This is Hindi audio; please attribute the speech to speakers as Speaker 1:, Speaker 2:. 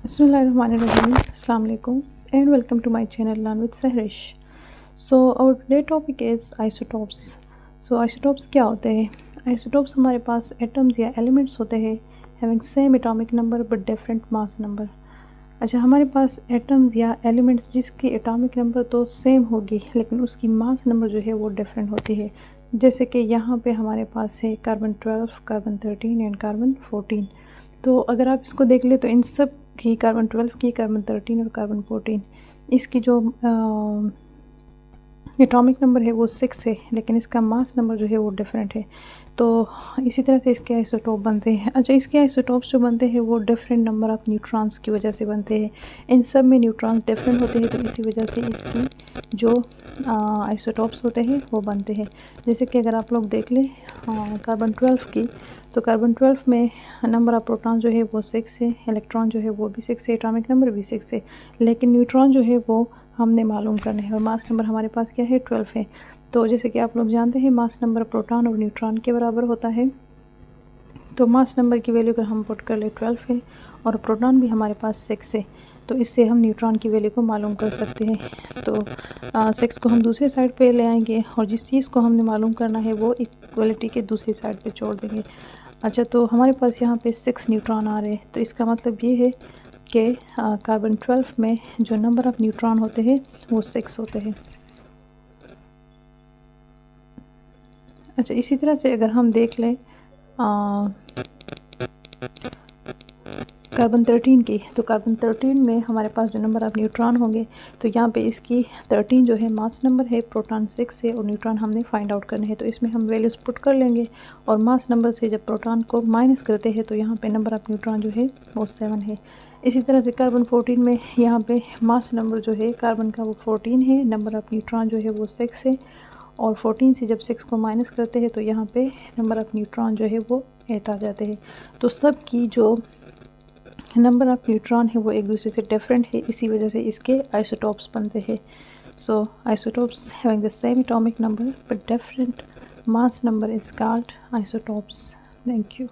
Speaker 1: Bismillahirrahmanirrahim. Assalamu alaikum and welcome to my channel Learn with Sahrish. So our today topic is isotopes. So isotopes क्या होते हैं? Isotopes हमारे पास एटम्स या एलिमेंट्स होते हैं having same atomic number but different mass number. अच्छा, हमारे पास एटम्स या एलिमेंट्स जिसकी एटॉमिक नंबर तो सेम होगी लेकिन उसकी मास नंबर जो है वो डिफरेंट होती है। जैसे कि यहाँ पे हमारे पास है कार्बन 12, कार्बन 13 एंड कार्बन 14। तो अगर आप इसको देख ले तो इन सब की कार्बन 12 की, कार्बन 13 और कार्बन 14 इसकी जो एटॉमिक नंबर है वो 6 है लेकिन इसका मास नंबर जो है वो डिफरेंट है। तो इसी तरह से इसके आइसोटोप बनते हैं। अच्छा, इसके आइसोटोप्स जो बनते हैं वो डिफरेंट नंबर ऑफ़ न्यूट्रॉन्स की वजह से बनते हैं। इन सब में न्यूट्रॉन्स डिफरेंट होते हैं तो इसी वजह से इसकी जो आइसोटोप्स होते हैं वो बनते हैं। जैसे कि अगर आप लोग देख लें कार्बन 12 की, तो कार्बन 12 में नंबर ऑफ़ प्रोटॉन जो है वो 6 है, इलेक्ट्रॉन जो है वो भी 6 है, एटॉमिक नंबर भी 6 है, लेकिन न्यूट्रॉन जो है वो हमने मालूम करना है और मास नंबर हमारे पास क्या है 12 है। तो जैसे कि आप लोग जानते हैं मास नंबर प्रोटॉन और न्यूट्रॉन के बराबर होता है। तो मास नंबर की वैल्यू अगर हम पुट कर ले 12 है और प्रोटॉन भी हमारे पास 6 है, तो इससे हम न्यूट्रॉन की वैल्यू को मालूम कर सकते हैं। तो 6 को हम दूसरे साइड पे ले आएंगे और जिस चीज़ को हमने मालूम करना है वो इक्वलिटी के दूसरी साइड पे छोड़ देंगे। अच्छा, तो हमारे पास यहाँ पे 6 न्यूट्रॉन आ रहे हैं, तो इसका मतलब ये है कि कार्बन 12 में जो नंबर ऑफ़ न्यूट्रॉन होते हैं वो 6 होते हैं। अच्छा, इसी तरह से अगर हम देख लें कार्बन 13 की, तो कार्बन 13 में हमारे पास जो नंबर ऑफ़ न्यूट्रॉन होंगे तो यहाँ पे इसकी 13 जो है मास नंबर है, प्रोटॉन 6 है और न्यूट्रॉन हमने फाइंड आउट करने हैं। तो इसमें हम वैल्यूज़ पुट कर लेंगे और मास नंबर से जब प्रोटॉन को माइनस करते हैं तो यहाँ पे नंबर ऑफ़ न्यूट्रॉन जो है वो 7 है। इसी तरह से कार्बन 14 में यहाँ पे मास नंबर जो है कार्बन का वो 14 है, नंबर ऑफ़ न्यूट्रॉन जो है वो 6 है और 14 से जब 6 को माइनस करते हैं तो यहाँ पे नंबर ऑफ़ न्यूट्रॉन जो है वो 8 आ जाते हैं। तो सब की जो नंबर ऑफ़ न्यूट्रॉन है वो एक दूसरे से डिफरेंट है, इसी वजह से इसके आइसोटोप्स बनते हैं। So isotopes having the same atomic number but different mass number is called isotopes. Thank you.